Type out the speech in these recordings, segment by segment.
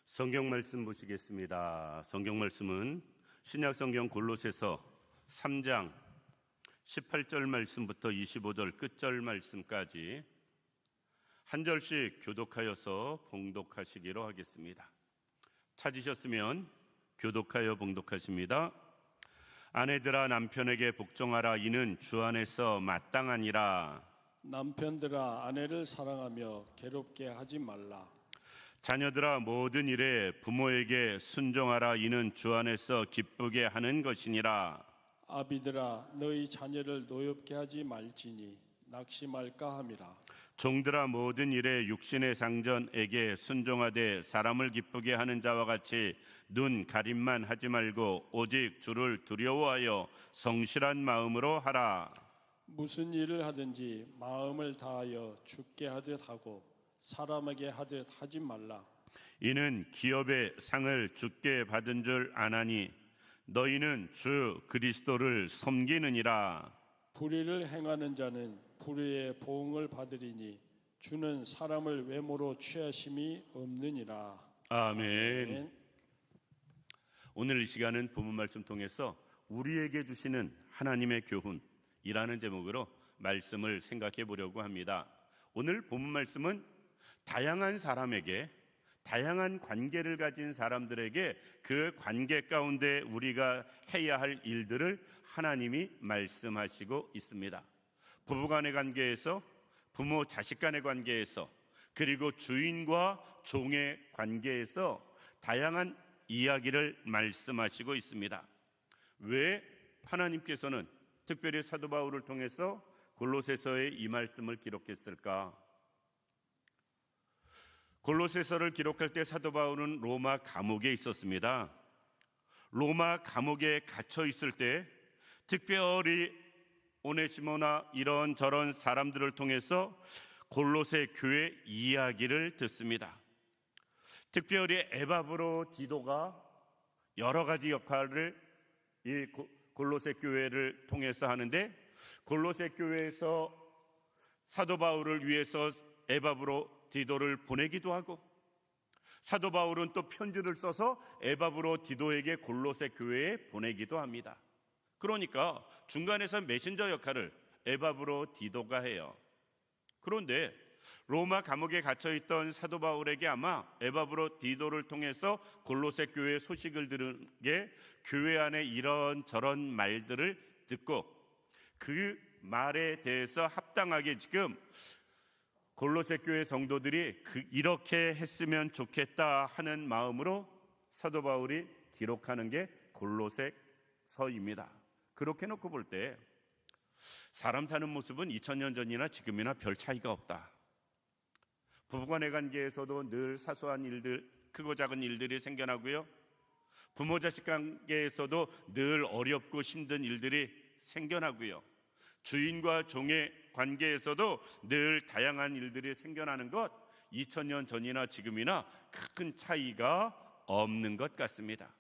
성경 말씀 보시겠습니다. 성경 말씀은 신약 성경 골로새서 3장 18절 말씀부터 25절 끝절 말씀까지 한 절씩 교독하여서 봉독하시기로 하겠습니다. 찾으셨으면 교독하여 봉독하십니다. 아내들아 남편에게 복종하라. 이는 주 안에서 마땅하니라. 남편들아 아내를 사랑하며 괴롭게 하지 말라. 자녀들아 모든 일에 부모에게 순종하라. 이는 주 안에서 기쁘게 하는 것이니라. 아비들아 너희 자녀를 노엽게 하지 말지니 낙심할까 함이라. 종들아 모든 일에 육신의 상전에게 순종하되 사람을 기쁘게 하는 자와 같이 눈 가림만 하지 말고 오직 주를 두려워하여 성실한 마음으로 하라. 무슨 일을 하든지 마음을 다하여 주께 하듯 하고 사람에게 하듯 하지 말라. 이는 기업의 상을 주께 받은 줄 아나니 너희는 주 그리스도를 섬기느니라. 불의를 행하는 자는 불의의 보응을 받으리니 주는 사람을 외모로 취하심이 없느니라. 아멘. 오늘 이 시간은 본문 말씀 통해서 우리에게 주시는 하나님의 교훈이라는 제목으로 말씀을 생각해 보려고 합니다. 오늘 본문 말씀은 다양한 사람에게, 다양한 관계를 가진 사람들에게 그 관계 가운데 우리가 해야 할 일들을 하나님이 말씀하시고 있습니다. 부부간의 관계에서, 부모 자식 간의 관계에서, 그리고 주인과 종의 관계에서 다양한 이야기를 말씀하시고 있습니다. 왜 하나님께서는 특별히 사도 바울을 통해서 골로새서에 이 말씀을 기록했을까? 골로새서를 기록할 때 사도 바울은 로마 감옥에 있었습니다. 로마 감옥에 갇혀 있을 때 특별히 오네시모나 이런저런 사람들을 통해서 골로새 교회 이야기를 듣습니다. 특별히 에바브로 디도가 여러 가지 역할을 이 골로새 교회를 통해서 하는데, 골로새 교회에서 사도 바울을 위해서 에바브로 디도를 보내기도 하고, 사도 바울은 또 편지를 써서 에바브로 디도에게 골로새 교회에 보내기도 합니다. 그러니까 중간에서 메신저 역할을 에바브로 디도가 해요. 그런데 로마 감옥에 갇혀있던 사도 바울에게 아마 에바브로 디도를 통해서 골로새 교회 소식을 들은 게 교회 안에 이런저런 말들을 듣고 그 말에 대해서 합당하게 지금 골로새 교회 성도들이 이렇게 했으면 좋겠다 하는 마음으로 사도 바울이 기록하는 게 골로새서입니다. 그렇게 놓고 볼 때 사람 사는 모습은 2000년 전이나 지금이나 별 차이가 없다. 부부간의 관계에서도 늘 사소한 일들, 크고 작은 일들이 생겨나고요, 부모 자식 관계에서도 늘 어렵고 힘든 일들이 생겨나고요, 주인과 종의 관계에서도 늘 다양한 일들이 생겨나는 것, 2000년 전이나 지금이나 큰 차이가 없는 것 같습니다.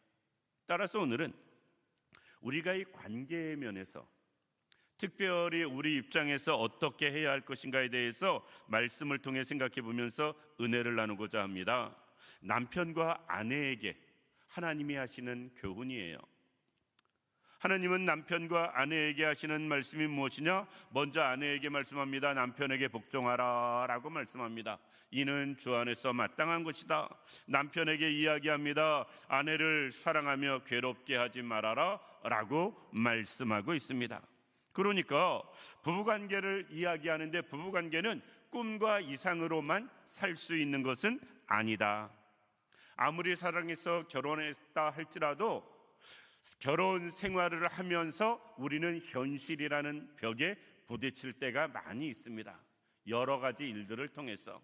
따라서 오늘은 우리가 이 관계의 면에서 특별히 우리 입장에서 어떻게 해야 할 것인가에 대해서 말씀을 통해 생각해 보면서 은혜를 나누고자 합니다. 남편과 아내에게 하나님이 하시는 교훈이에요. 하나님은 남편과 아내에게 하시는 말씀이 무엇이냐? 먼저 아내에게 말씀합니다. 남편에게 복종하라 라고 말씀합니다. 이는 주 안에서 마땅한 것이다. 남편에게 이야기합니다. 아내를 사랑하며 괴롭게 하지 말아라 라고 말씀하고 있습니다. 그러니까 부부관계를 이야기하는데 부부관계는 꿈과 이상으로만 살 수 있는 것은 아니다. 아무리 사랑해서 결혼했다 할지라도 결혼 생활을 하면서 우리는 현실이라는 벽에 부딪힐 때가 많이 있습니다. 여러 가지 일들을 통해서.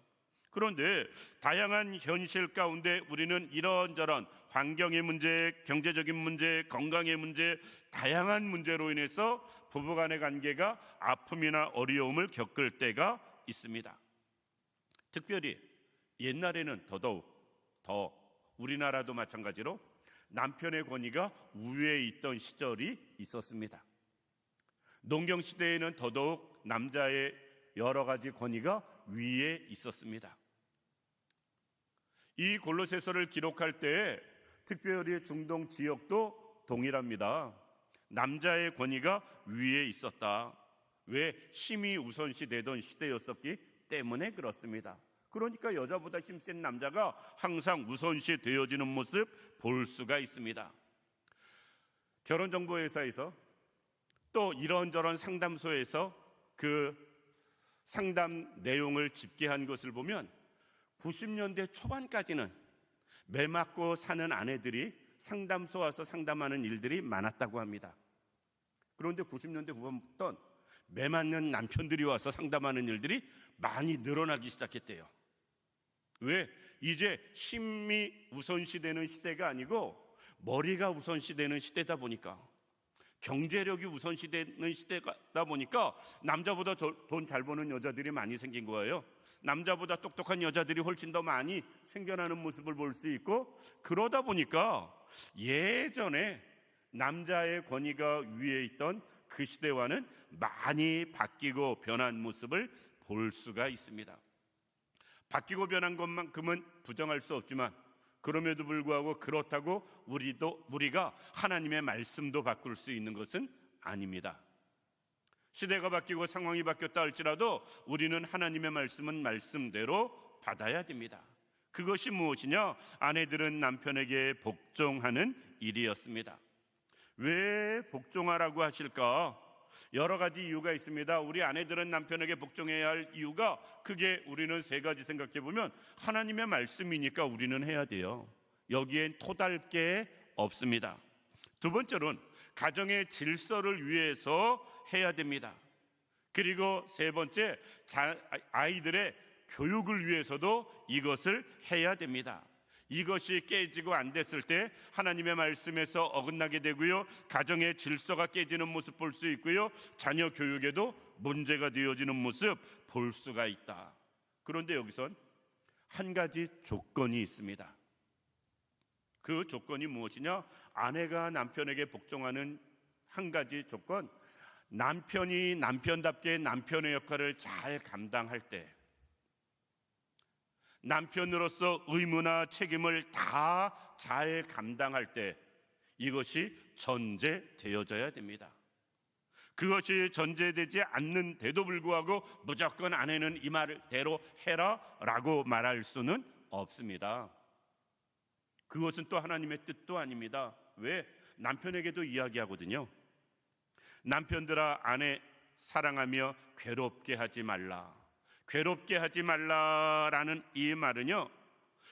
그런데 다양한 현실 가운데 우리는 이런저런 환경의 문제, 경제적인 문제, 건강의 문제, 다양한 문제로 인해서 부부간의 관계가 아픔이나 어려움을 겪을 때가 있습니다. 특별히 옛날에는 더 우리나라도 마찬가지로 남편의 권위가 우위에 있던 시절이 있었습니다. 농경시대에는 더더욱 남자의 여러 가지 권위가 위에 있었습니다. 이 골로새서를 기록할 때 특별히 중동 지역도 동일합니다. 남자의 권위가 위에 있었다. 왜? 힘이 우선시되던 시대였었기 때문에 그렇습니다. 그러니까 여자보다 힘센 남자가 항상 우선시 되어지는 모습 볼 수가 있습니다. 결혼정보회사에서 또 이런저런 상담소에서 그 상담 내용을 집계한 것을 보면 90년대 초반까지는 매 맞고 사는 아내들이 상담소 와서 상담하는 일들이 많았다고 합니다. 그런데 90년대 후반부터 매 맞는 남편들이 와서 상담하는 일들이 많이 늘어나기 시작했대요. 왜? 이제 힘이 우선시되는 시대가 아니고 머리가 우선시되는 시대다 보니까, 경제력이 우선시되는 시대다 보니까 남자보다 돈 잘 버는 여자들이 많이 생긴 거예요. 남자보다 똑똑한 여자들이 훨씬 더 많이 생겨나는 모습을 볼 수 있고, 그러다 보니까 예전에 남자의 권위가 위에 있던 그 시대와는 많이 바뀌고 변한 모습을 볼 수가 있습니다. 바뀌고 변한 것만큼은 부정할 수 없지만, 그럼에도 불구하고 그렇다고 우리가 하나님의 말씀도 바꿀 수 있는 것은 아닙니다. 시대가 바뀌고 상황이 바뀌었다 할지라도 우리는 하나님의 말씀은 말씀대로 받아야 됩니다. 그것이 무엇이냐? 아내들은 남편에게 복종하는 일이었습니다. 왜 복종하라고 하실까? 여러 가지 이유가 있습니다. 우리 아내들은 남편에게 복종해야 할 이유가 크게 우리는 세 가지 생각해 보면, 하나님의 말씀이니까 우리는 해야 돼요. 여기엔 토달 게 없습니다. 두 번째로는 가정의 질서를 위해서 해야 됩니다. 그리고 세 번째, 아이들의 교육을 위해서도 이것을 해야 됩니다. 이것이 깨지고 안 됐을 때 하나님의 말씀에서 어긋나게 되고요, 가정의 질서가 깨지는 모습 볼 수 있고요, 자녀 교육에도 문제가 되어지는 모습 볼 수가 있다. 그런데 여기선 한 가지 조건이 있습니다. 그 조건이 무엇이냐? 아내가 남편에게 복종하는 한 가지 조건, 남편이 남편답게 남편의 역할을 잘 감당할 때, 남편으로서 의무나 책임을 다 잘 감당할 때, 이것이 전제되어져야 됩니다. 그것이 전제되지 않는데도 불구하고 무조건 아내는 이 말대로 해라 라고 말할 수는 없습니다. 그것은 또 하나님의 뜻도 아닙니다. 왜? 남편에게도 이야기하거든요. 남편들아, 아내 사랑하며 괴롭게 하지 말라. 괴롭게 하지 말라라는 이 말은요,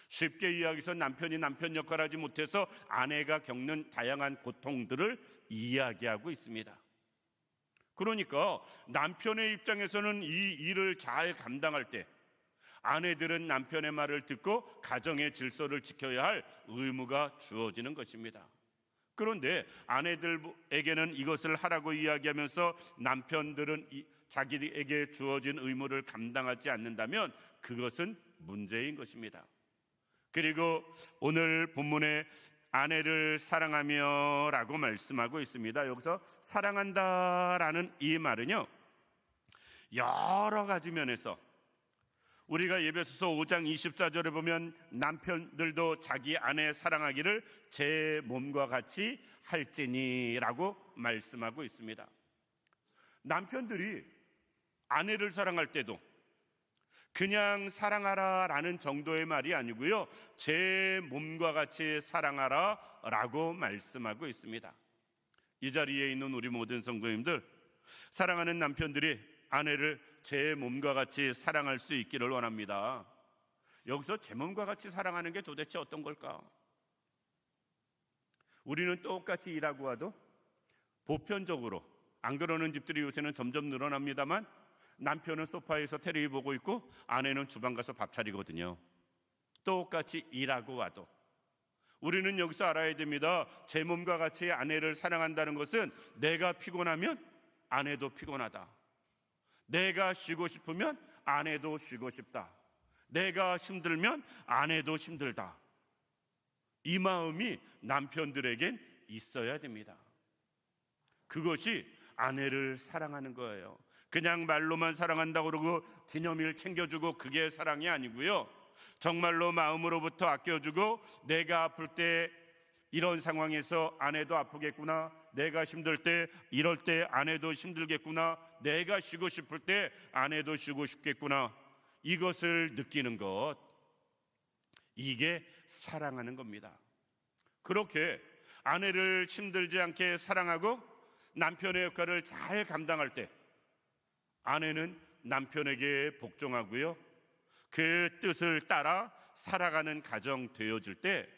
쉽게 이야기해서 남편이 남편 역할을 하지 못해서 아내가 겪는 다양한 고통들을 이야기하고 있습니다. 그러니까 남편의 입장에서는 이 일을 잘 감당할 때 아내들은 남편의 말을 듣고 가정의 질서를 지켜야 할 의무가 주어지는 것입니다. 그런데 아내들에게는 이것을 하라고 이야기하면서 남편들은 자기에게 주어진 의무를 감당하지 않는다면 그것은 문제인 것입니다. 그리고 오늘 본문에 아내를 사랑하며 라고 말씀하고 있습니다. 여기서 사랑한다라는 이 말은요, 여러 가지 면에서 우리가 에베소서 5장 24절에 보면 남편들도 자기 아내 사랑하기를 제 몸과 같이 할지니라고 말씀하고 있습니다. 남편들이 아내를 사랑할 때도 그냥 사랑하라 라는 정도의 말이 아니고요, 제 몸과 같이 사랑하라 라고 말씀하고 있습니다. 이 자리에 있는 우리 모든 성도님들, 사랑하는 남편들이 아내를 제 몸과 같이 사랑할 수 있기를 원합니다. 여기서 제 몸과 같이 사랑하는 게 도대체 어떤 걸까? 우리는 똑같이 일하고 와도 보편적으로, 안 그러는 집들이 요새는 점점 늘어납니다만, 남편은 소파에서 텔레비 보고 있고 아내는 주방 가서 밥 차리거든요. 똑같이 일하고 와도 우리는 여기서 알아야 됩니다. 제 몸과 같이 아내를 사랑한다는 것은 내가 피곤하면 아내도 피곤하다, 내가 쉬고 싶으면 아내도 쉬고 싶다, 내가 힘들면 아내도 힘들다, 이 마음이 남편들에겐 있어야 됩니다. 그것이 아내를 사랑하는 거예요. 그냥 말로만 사랑한다고 그러고 기념일 챙겨주고 그게 사랑이 아니고요, 정말로 마음으로부터 아껴주고 내가 아플 때 이런 상황에서 아내도 아프겠구나, 내가 힘들 때 이럴 때 아내도 힘들겠구나, 내가 쉬고 싶을 때 아내도 쉬고 싶겠구나, 이것을 느끼는 것, 이게 사랑하는 겁니다. 그렇게 아내를 힘들지 않게 사랑하고 남편의 역할을 잘 감당할 때 아내는 남편에게 복종하고요, 그 뜻을 따라 살아가는 가정 되어질 때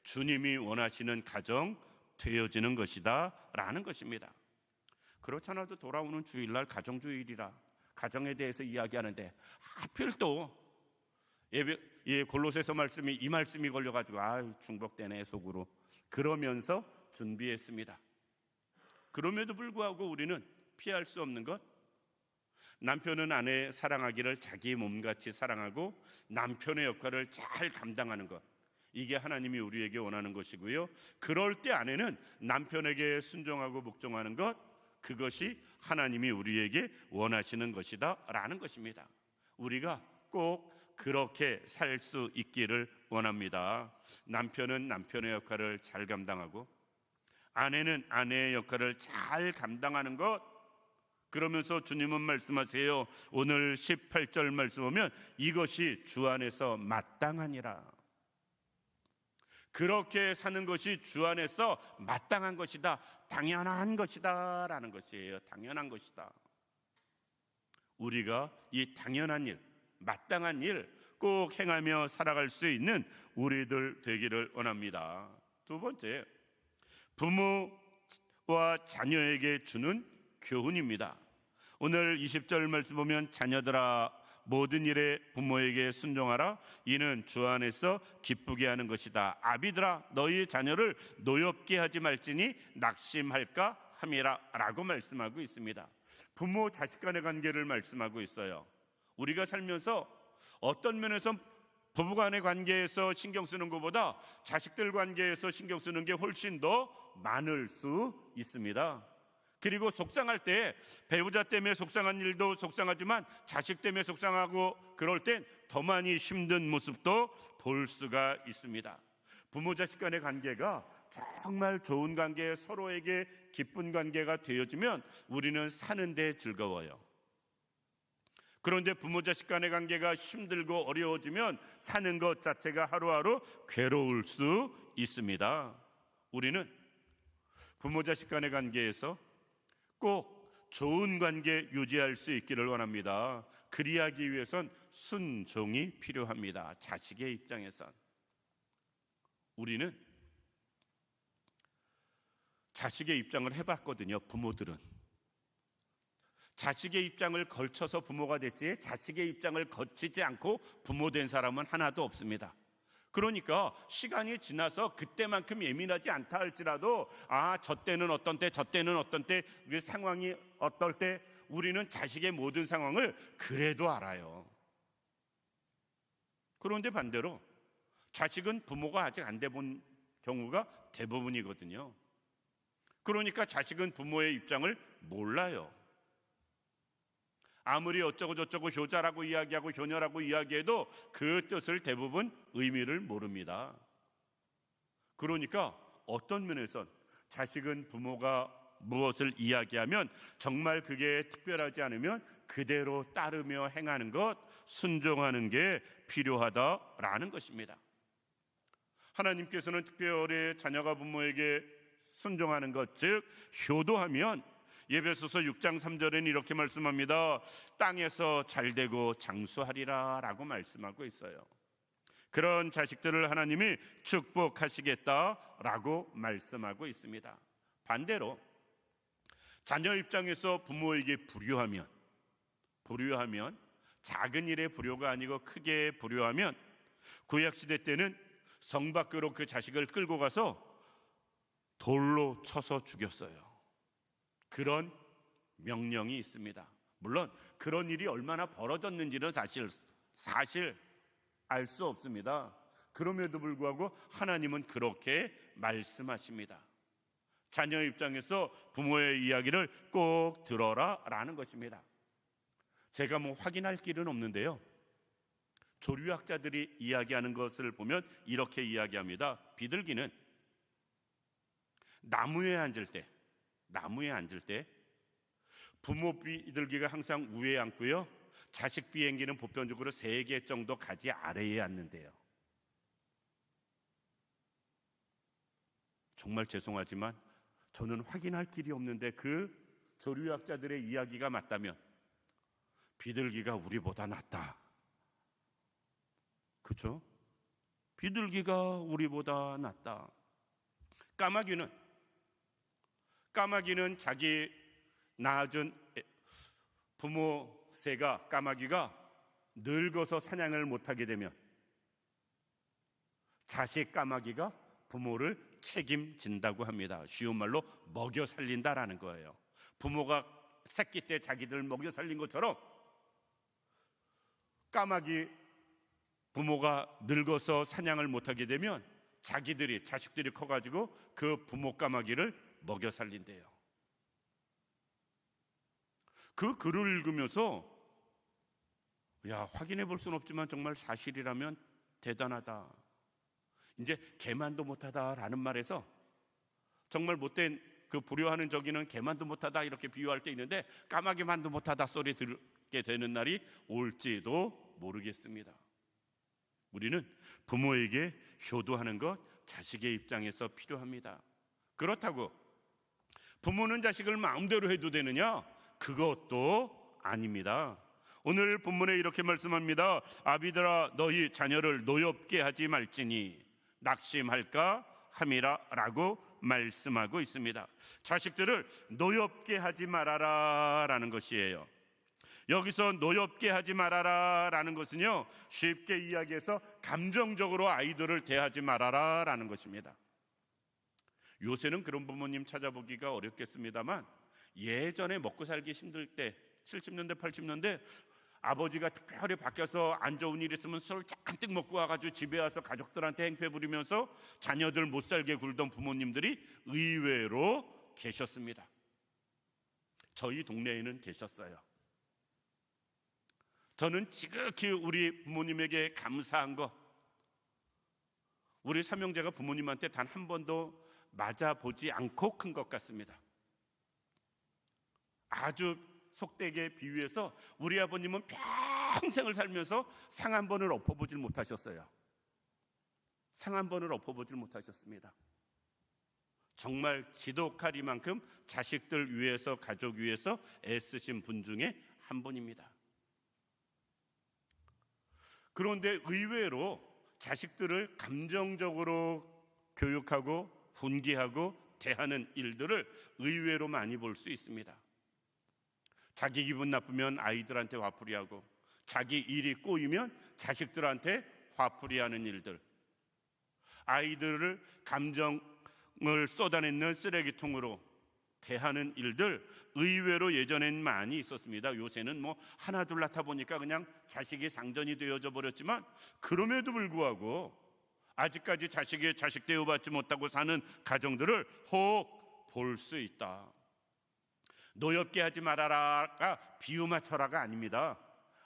주님이 원하시는 가정 되어지는 것이다 라는 것입니다. 그렇잖아도 돌아오는 주일날 가정주일이라 가정에 대해서 이야기하는데 하필 또 골로새서 말씀이 이 말씀이 걸려가지고 중복되네 속으로 그러면서 준비했습니다. 그럼에도 불구하고 우리는 피할 수 없는 것, 남편은 아내 사랑하기를 자기 몸같이 사랑하고 남편의 역할을 잘 감당하는 것, 이게 하나님이 우리에게 원하는 것이고요, 그럴 때 아내는 남편에게 순종하고 복종하는 것, 그것이 하나님이 우리에게 원하시는 것이다 라는 것입니다. 우리가 꼭 그렇게 살 수 있기를 원합니다. 남편은 남편의 역할을 잘 감당하고 아내는 아내의 역할을 잘 감당하는 것, 그러면서 주님은 말씀하세요. 오늘 18절 말씀 보면 이것이 주 안에서 마땅하니라. 그렇게 사는 것이 주 안에서 마땅한 것이다, 당연한 것이다 라는 것이에요. 당연한 것이다. 우리가 이 당연한 일, 마땅한 일 꼭 행하며 살아갈 수 있는 우리들 되기를 원합니다. 두 번째, 부모와 자녀에게 주는 교훈입니다. 오늘 20절 말씀 보면 자녀들아 모든 일에 부모에게 순종하라, 이는 주 안에서 기쁘게 하는 것이다. 아비들아 너희 자녀를 노엽게 하지 말지니 낙심할까 함이라 라고 말씀하고 있습니다. 부모 자식 간의 관계를 말씀하고 있어요. 우리가 살면서 어떤 면에서 부부간의 관계에서 신경 쓰는 것보다 자식들 관계에서 신경 쓰는 게 훨씬 더 많을 수 있습니다. 그리고 속상할 때 배우자 때문에 속상한 일도 속상하지만 자식 때문에 속상하고 그럴 땐 더 많이 힘든 모습도 볼 수가 있습니다. 부모 자식 간의 관계가 정말 좋은 관계, 서로에게 기쁜 관계가 되어지면 우리는 사는데 즐거워요. 그런데 부모 자식 간의 관계가 힘들고 어려워지면 사는 것 자체가 하루하루 괴로울 수 있습니다. 우리는 부모 자식 간의 관계에서 꼭 좋은 관계 유지할 수 있기를 원합니다. 그리하기 위해선 순종이 필요합니다. 자식의 입장에선 우리는 자식의 입장을 해봤거든요. 부모들은 자식의 입장을 걸쳐서 부모가 됐지 자식의 입장을 거치지 않고 부모 된 사람은 하나도 없습니다. 그러니까 시간이 지나서 그때만큼 예민하지 않다 할지라도 저 때는 어떤 때, 저 때는 어떤 때, 그 상황이 어떨 때 우리는 자식의 모든 상황을 그래도 알아요. 그런데 반대로 자식은 부모가 아직 안 돼본 경우가 대부분이거든요. 그러니까 자식은 부모의 입장을 몰라요. 아무리 어쩌고 저쩌고 효자라고 이야기하고 효녀라고 이야기해도 그 뜻을 대부분 의미를 모릅니다. 그러니까 어떤 면에선 자식은 부모가 무엇을 이야기하면 정말 그게 특별하지 않으면 그대로 따르며 행하는 것, 순종하는 게 필요하다라는 것입니다. 하나님께서는 특별히 자녀가 부모에게 순종하는 것, 즉 효도하면 에베소서 6장 3절에는 이렇게 말씀합니다. 땅에서 잘되고 장수하리라 라고 말씀하고 있어요. 그런 자식들을 하나님이 축복하시겠다라고 말씀하고 있습니다. 반대로 자녀 입장에서 부모에게 불효하면 작은 일에 불효가 아니고 크게 불효하면 구약시대 때는 성 밖으로 그 자식을 끌고 가서 돌로 쳐서 죽였어요. 그런 명령이 있습니다. 물론 그런 일이 얼마나 벌어졌는지는 사실 알 수 없습니다. 그럼에도 불구하고 하나님은 그렇게 말씀하십니다. 자녀 입장에서 부모의 이야기를 꼭 들어라 라는 것입니다. 제가 확인할 길은 없는데요, 조류학자들이 이야기하는 것을 보면 이렇게 이야기합니다. 비둘기는 나무에 앉을 때 부모 비둘기가 항상 위에 앉고요, 자식 비행기는 보편적으로 3개 정도 가지 아래에 앉는데요. 정말 죄송하지만 저는 확인할 길이 없는데 그 조류학자들의 이야기가 맞다면 비둘기가 우리보다 낫다. 그렇죠? 비둘기가 우리보다 낫다. 까마귀는 자기 낳아준 부모 새가, 까마귀가 늙어서 사냥을 못하게 되면 자식 까마귀가 부모를 책임진다고 합니다. 쉬운 말로 먹여 살린다라는 거예요. 부모가 새끼 때 자기들 먹여 살린 것처럼 까마귀 부모가 늙어서 사냥을 못하게 되면 자식들이 커가지고 그 부모 까마귀를 먹여 살린대요. 그 글을 읽으면서 확인해 볼 수는 없지만 정말 사실이라면 대단하다. 이제 개만도 못하다라는 말에서 정말 못된 그 불효하는 저기는 개만도 못하다 이렇게 비유할 때 있는데, 까마귀만도 못하다 소리 듣게 되는 날이 올지도 모르겠습니다. 우리는 부모에게 효도하는 것 자식의 입장에서 필요합니다. 그렇다고 부모는 자식을 마음대로 해도 되느냐? 그것도 아닙니다. 오늘 본문에 이렇게 말씀합니다. 아비들아, 너희 자녀를 노엽게 하지 말지니 낙심할까 함이라 라고 말씀하고 있습니다. 자식들을 노엽게 하지 말아라 라는 것이에요. 여기서 노엽게 하지 말아라 라는 것은요, 쉽게 이야기해서 감정적으로 아이들을 대하지 말아라 라는 것입니다. 요새는 그런 부모님 찾아보기가 어렵겠습니다만, 예전에 먹고 살기 힘들 때 70년대 80년대 아버지가 특별히 밖에서 안 좋은 일 있으면 술 잔뜩 먹고 와가지고 집에 와서 가족들한테 행패 부리면서 자녀들 못 살게 굴던 부모님들이 의외로 계셨습니다. 저희 동네에는 계셨어요. 저는 지극히 우리 부모님에게 감사한 것, 우리 삼형제가 부모님한테 단 한 번도 맞아보지 않고 큰 것 같습니다. 아주 속되게 비유해서 우리 아버님은 평생을 살면서 상 한 번을 엎어보질 못하셨어요. 상 한 번을 엎어보질 못하셨습니다. 정말 지독하리만큼 자식들 위해서, 가족 위해서 애쓰신 분 중에 한 분입니다. 그런데 의외로 자식들을 감정적으로 교육하고 훈계하고 대하는 일들을 의외로 많이 볼 수 있습니다. 자기 기분 나쁘면 아이들한테 화풀이하고, 자기 일이 꼬이면 자식들한테 화풀이하는 일들, 아이들을 감정을 쏟아내는 쓰레기통으로 대하는 일들, 의외로 예전엔 많이 있었습니다. 요새는 하나 둘 낳다 보니까 그냥 자식이 상전이 되어져 버렸지만, 그럼에도 불구하고 아직까지 자식의 자식 대우받지 못하고 사는 가정들을 혹 볼 수 있다. 노엽게 하지 말아라가 비유 맞춰라가 아닙니다.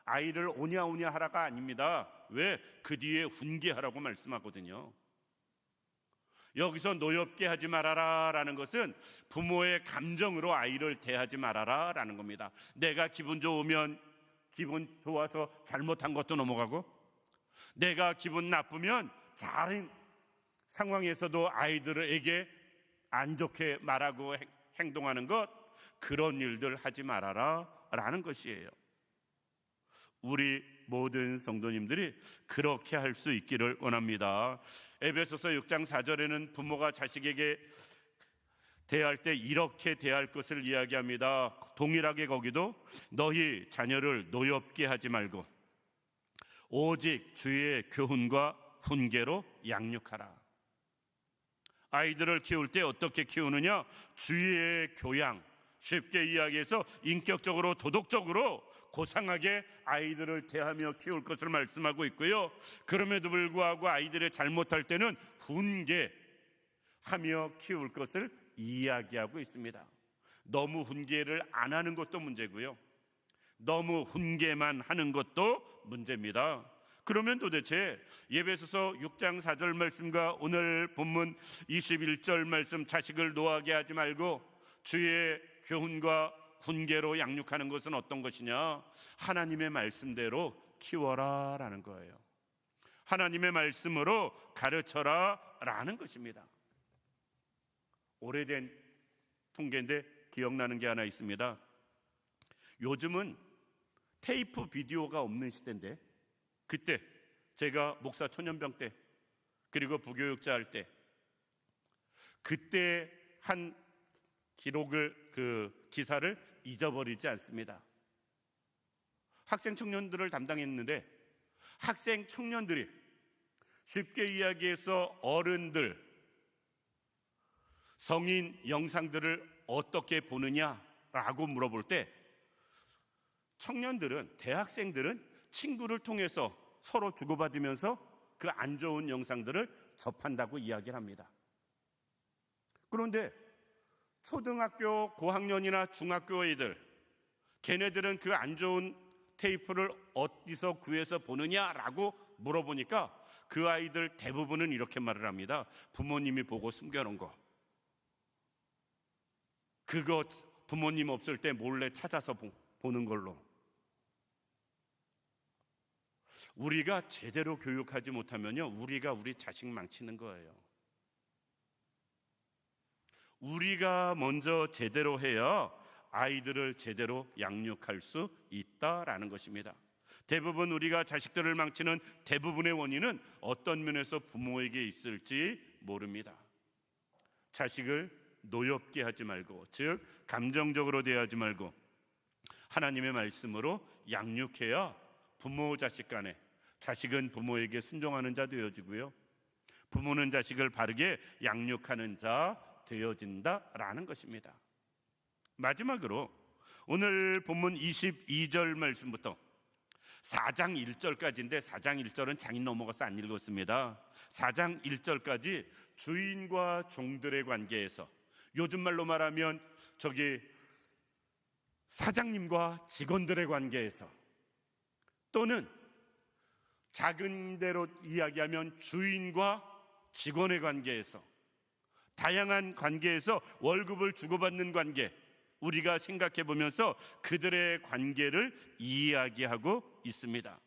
아이를 오냐오냐 하라가 아닙니다. 왜? 그 뒤에 훈계하라고 말씀하거든요. 여기서 노엽게 하지 말아라라는 것은 부모의 감정으로 아이를 대하지 말아라라는 겁니다. 내가 기분 좋으면 기분 좋아서 잘못한 것도 넘어가고, 내가 기분 나쁘면 다른 상황에서도 아이들에게 안 좋게 말하고 행동하는 것, 그런 일들 하지 말아라 라는 것이에요. 우리 모든 성도님들이 그렇게 할 수 있기를 원합니다. 에베소서 6장 4절에는 부모가 자식에게 대할 때 이렇게 대할 것을 이야기합니다. 동일하게 거기도 너희 자녀를 노엽게 하지 말고 오직 주의 교훈과 훈계로 양육하라. 아이들을 키울 때 어떻게 키우느냐? 주의 교양, 쉽게 이야기해서 인격적으로 도덕적으로 고상하게 아이들을 대하며 키울 것을 말씀하고 있고요. 그럼에도 불구하고 아이들이 잘못할 때는 훈계하며 키울 것을 이야기하고 있습니다. 너무 훈계를 안 하는 것도 문제고요, 너무 훈계만 하는 것도 문제입니다. 그러면 도대체 에베소서 6장 4절 말씀과 오늘 본문 21절 말씀, 자식을 노하게 하지 말고 주의 교훈과 훈계로 양육하는 것은 어떤 것이냐? 하나님의 말씀대로 키워라 라는 거예요. 하나님의 말씀으로 가르쳐라 라는 것입니다. 오래된 통계인데 기억나는 게 하나 있습니다. 요즘은 테이프 비디오가 없는 시대인데, 그때 제가 목사 초년병 때 그리고 부교육자 할 때, 그때 한 기록을, 그 기사를 잊어버리지 않습니다. 학생 청년들을 담당했는데 학생 청년들이 쉽게 이야기해서 어른들, 성인 영상들을 어떻게 보느냐라고 물어볼 때 청년들은, 대학생들은 친구를 통해서 서로 주고받으면서 그 안 좋은 영상들을 접한다고 이야기를 합니다. 그런데 초등학교 고학년이나 중학교 애들, 걔네들은 그 안 좋은 테이프를 어디서 구해서 보느냐라고 물어보니까 그 아이들 대부분은 이렇게 말을 합니다. 부모님이 보고 숨겨놓은 거, 그거 부모님 없을 때 몰래 찾아서 보는 걸로. 우리가 제대로 교육하지 못하면요, 우리가 우리 자식 망치는 거예요. 우리가 먼저 제대로 해야 아이들을 제대로 양육할 수 있다라는 것입니다. 대부분 우리가 자식들을 망치는 대부분의 원인은 어떤 면에서 부모에게 있을지 모릅니다. 자식을 노엽게 하지 말고, 즉 감정적으로 대하지 말고 하나님의 말씀으로 양육해야 부모 자식 간에, 자식은 부모에게 순종하는 자 되어지고요, 부모는 자식을 바르게 양육하는 자 되어진다라는 것입니다. 마지막으로 오늘 본문 22절 말씀부터 4장 1절까지인데 4장 1절은 장인 넘어가서 안 읽었습니다. 4장 1절까지 주인과 종들의 관계에서, 요즘 말로 말하면 저기 사장님과 직원들의 관계에서, 또는 작은 데로 이야기하면 주인과 직원의 관계에서, 다양한 관계에서 월급을 주고받는 관계, 우리가 생각해 보면서 그들의 관계를 이야기하고 있습니다.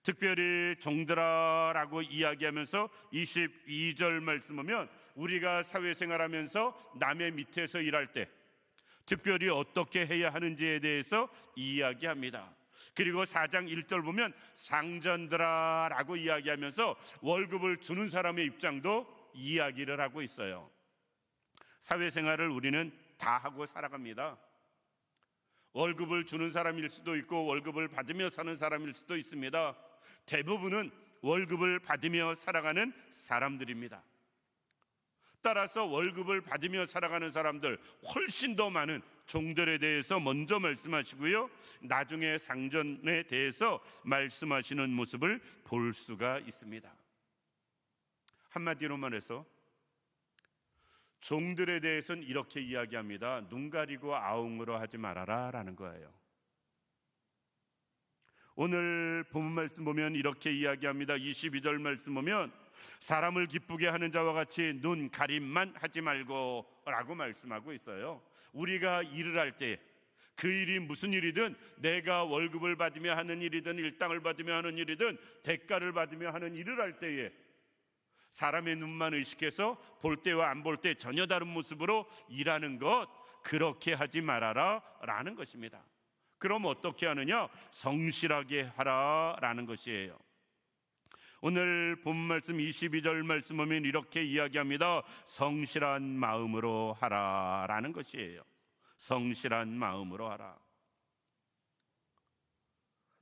특별히 종들아라고 이야기하면서 22절 말씀 보면 우리가 사회생활하면서 남의 밑에서 일할 때 특별히 어떻게 해야 하는지에 대해서 이야기합니다. 그리고 4장 1절 보면 상전들아라고 이야기하면서 월급을 주는 사람의 입장도 이야기를 하고 있어요. 사회생활을 우리는 다 하고 살아갑니다. 월급을 주는 사람일 수도 있고 월급을 받으며 사는 사람일 수도 있습니다. 대부분은 월급을 받으며 살아가는 사람들입니다. 따라서 월급을 받으며 살아가는 사람들, 훨씬 더 많은 종들에 대해서 먼저 말씀하시고요, 나중에 상전에 대해서 말씀하시는 모습을 볼 수가 있습니다. 한마디로 말해서 종들에 대해서는 이렇게 이야기합니다. 눈 가리고 아웅으로 하지 말아라 라는 거예요. 오늘 본문 말씀 보면 이렇게 이야기합니다. 22절 말씀 보면 사람을 기쁘게 하는 자와 같이 눈 가림만 하지 말고 라고 말씀하고 있어요. 우리가 일을 할 때 그 일이 무슨 일이든, 내가 월급을 받으며 하는 일이든 일당을 받으며 하는 일이든 대가를 받으며 하는 일을 할 때에 사람의 눈만 의식해서 볼 때와 안 볼 때 전혀 다른 모습으로 일하는 것, 그렇게 하지 말아라 라는 것입니다. 그럼 어떻게 하느냐? 성실하게 하라 라는 것이에요. 오늘 본 말씀 22절 말씀 보면 이렇게 이야기합니다. 성실한 마음으로 하라 라는 것이에요. 성실한 마음으로 하라.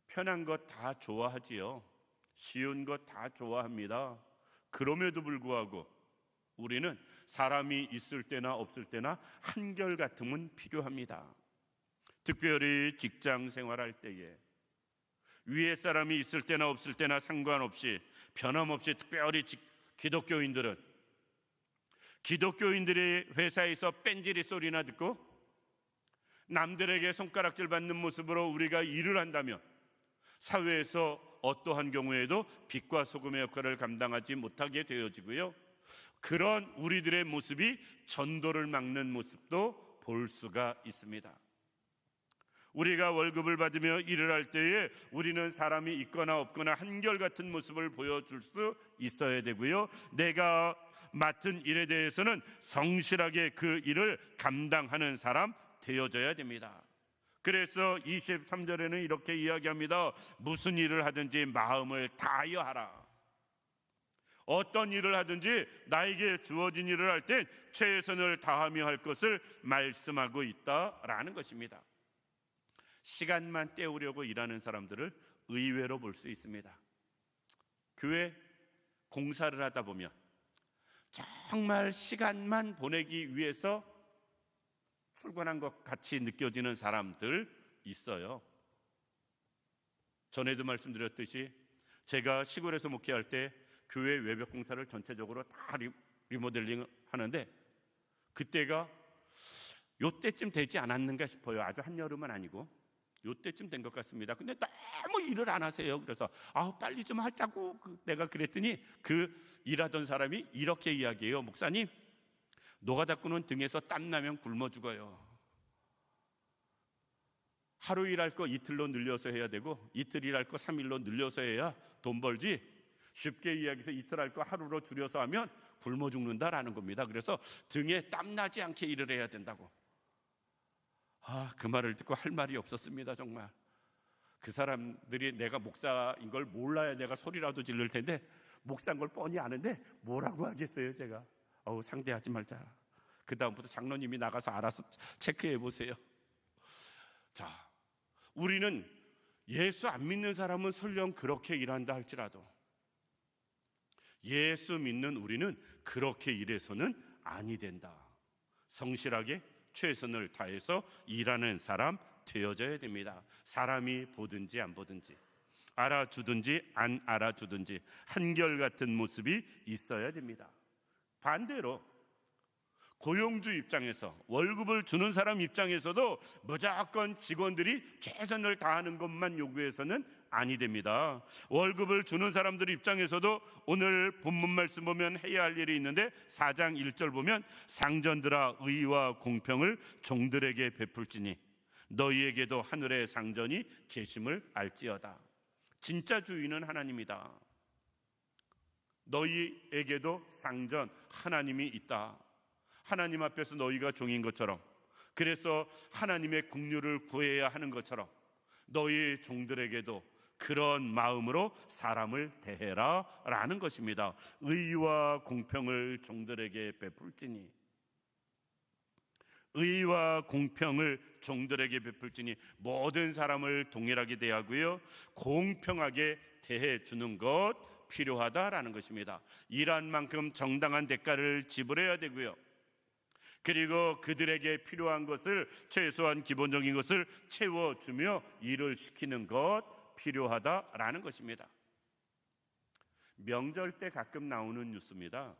편한 것 다 좋아하지요. 쉬운 것 다 좋아합니다. 그럼에도 불구하고 우리는 사람이 있을 때나 없을 때나 한결같음은 필요합니다. 특별히 직장 생활할 때에 위에 사람이 있을 때나 없을 때나 상관없이 변함없이, 특별히 기독교인들이 회사에서 뺀질이 소리나 듣고 남들에게 손가락질 받는 모습으로 우리가 일을 한다면 사회에서 어떠한 경우에도 빛과 소금의 역할을 감당하지 못하게 되어지고요. 그런 우리들의 모습이 전도를 막는 모습도 볼 수가 있습니다. 우리가 월급을 받으며 일을 할 때에 우리는 사람이 있거나 없거나 한결같은 모습을 보여줄 수 있어야 되고요. 내가 맡은 일에 대해서는 성실하게 그 일을 감당하는 사람 되어져야 됩니다. 그래서 23절에는 이렇게 이야기합니다. 무슨 일을 하든지 마음을 다하여 하라. 어떤 일을 하든지 나에게 주어진 일을 할 땐 최선을 다하며 할 것을 말씀하고 있다라는 것입니다. 시간만 때우려고 일하는 사람들을 의외로 볼 수 있습니다. 교회 공사를 하다 보면 정말 시간만 보내기 위해서 출근한 것 같이 느껴지는 사람들 있어요. 전에도 말씀드렸듯이 제가 시골에서 목회할 때 교회 외벽 공사를 전체적으로 다 리모델링 하는데 그때가 요때쯤 되지 않았는가 싶어요. 아주 한여름은 아니고 요때쯤 된 것 같습니다. 근데 너무 일을 안 하세요. 그래서 빨리 좀 하자고 내가 그랬더니 그 일하던 사람이 이렇게 이야기해요. 목사님, 노가다꾼은 등에서 땀나면 굶어 죽어요. 하루 일할 거 이틀로 늘려서 해야 되고 이틀 일할 거 3일로 늘려서 해야 돈 벌지, 쉽게 이야기해서 이틀 할 거 하루로 줄여서 하면 굶어 죽는다라는 겁니다. 그래서 등에 땀나지 않게 일을 해야 된다고. 그 말을 듣고 할 말이 없었습니다. 정말 그 사람들이 내가 목사인 걸 몰라야 내가 소리라도 지를 텐데 목사인 걸 뻔히 아는데 뭐라고 하겠어요. 제가 상대하지 말자. 그 다음부터 장로님이 나가서 알아서 체크해 보세요. 자, 우리는 예수 안 믿는 사람은 설령 그렇게 일한다 할지라도 예수 믿는 우리는 그렇게 일해서는 아니 된다. 성실하게 최선을 다해서 일하는 사람 되어져야 됩니다. 사람이 보든지 안 보든지, 알아주든지 안 알아주든지 한결같은 모습이 있어야 됩니다. 반대로 고용주 입장에서, 월급을 주는 사람 입장에서도 무조건 직원들이 최선을 다하는 것만 요구해서는 아니 됩니다. 월급을 주는 사람들 입장에서도 오늘 본문 말씀 보면 해야 할 일이 있는데 4장 1절 보면 상전들아 의와 공평을 종들에게 베풀지니 너희에게도 하늘의 상전이 계심을 알지어다. 진짜 주인은 하나님이다. 너희에게도 상전 하나님이 있다. 하나님 앞에서 너희가 종인 것처럼, 그래서 하나님의 긍휼을 구해야 하는 것처럼 너희 종들에게도 그런 마음으로 사람을 대해라 라는 것입니다. 의와 공평을 종들에게 베풀지니, 의와 공평을 종들에게 베풀지니 모든 사람을 동일하게 대하고요, 공평하게 대해주는 것 필요하다라는 것입니다. 일한 만큼 정당한 대가를 지불해야 되고요, 그리고 그들에게 필요한 것을, 최소한 기본적인 것을 채워주며 일을 시키는 것 필요하다라는 것입니다. 명절 때 가끔 나오는 뉴스입니다.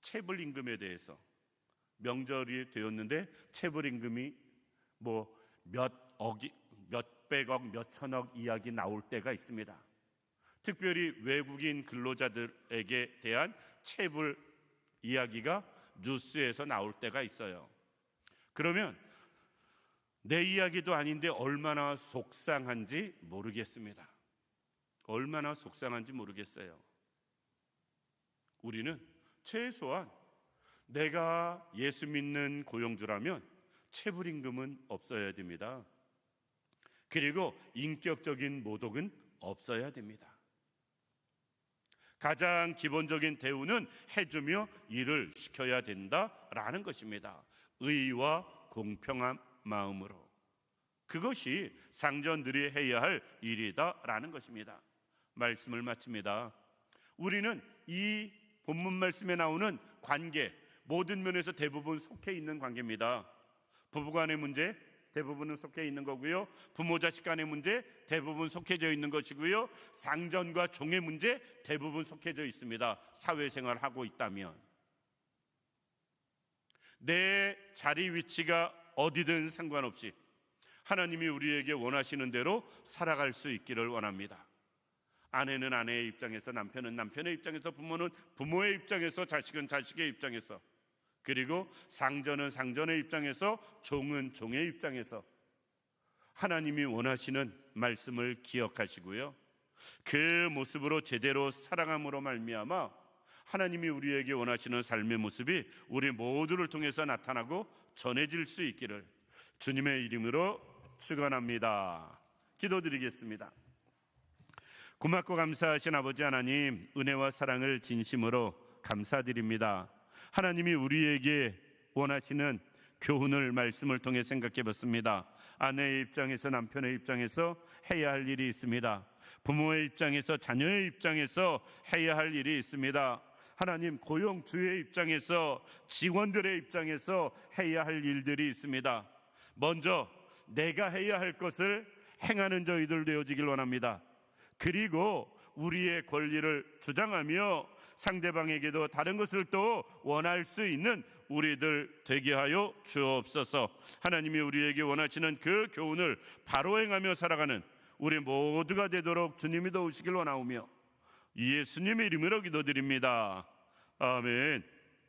체불임금에 대해서, 명절이 되었는데 체불임금이 몇백억, 몇천억 이야기 나올 때가 있습니다. 특별히 외국인 근로자들에게 대한 체불 이야기가 뉴스에서 나올 때가 있어요. 그러면 내 이야기도 아닌데 얼마나 속상한지 모르겠습니다. 얼마나 속상한지 모르겠어요. 우리는 최소한 내가 예수 믿는 고용주라면 체불임금은 없어야 됩니다. 그리고 인격적인 모독은 없어야 됩니다. 가장 기본적인 대우는 해주며 일을 시켜야 된다라는 것입니다. 의와 공평한 마음으로. 그것이 상전들이 해야 할 일이다라는 것입니다. 말씀을 마칩니다. 우리는 이 본문 말씀에 나오는 관계, 모든 면에서 대부분 속해 있는 관계입니다. 부부간의 문제 대부분은 속해 있는 거고요, 부모 자식 간의 문제 대부분 속해져 있는 것이고요, 상전과 종의 문제 대부분 속해져 있습니다. 사회생활을 하고 있다면 내 자리 위치가 어디든 상관없이 하나님이 우리에게 원하시는 대로 살아갈 수 있기를 원합니다. 아내는 아내의 입장에서, 남편은 남편의 입장에서, 부모는 부모의 입장에서, 자식은 자식의 입장에서, 그리고 상전은 상전의 입장에서, 종은 종의 입장에서 하나님이 원하시는 말씀을 기억하시고요, 그 모습으로 제대로 살아감으로 말미암아 하나님이 우리에게 원하시는 삶의 모습이 우리 모두를 통해서 나타나고 전해질 수 있기를 주님의 이름으로 축원합니다. 기도드리겠습니다. 고맙고 감사하신 아버지 하나님, 은혜와 사랑을 진심으로 감사드립니다. 하나님이 우리에게 원하시는 교훈을 말씀을 통해 생각해 봤습니다. 아내의 입장에서, 남편의 입장에서 해야 할 일이 있습니다. 부모의 입장에서, 자녀의 입장에서 해야 할 일이 있습니다. 하나님, 고용주의 입장에서, 직원들의 입장에서 해야 할 일들이 있습니다. 먼저 내가 해야 할 것을 행하는 저희들 되어지길 원합니다. 그리고 우리의 권리를 주장하며 상대방에게도 다른 것을 또 원할 수 있는 우리들 되게 하여 주옵소서. 하나님이 우리에게 원하시는 그 교훈을 바로 행하며 살아가는 우리 모두가 되도록 주님이 도우시길 원하오며 예수님의 이름으로 기도드립니다. 아멘.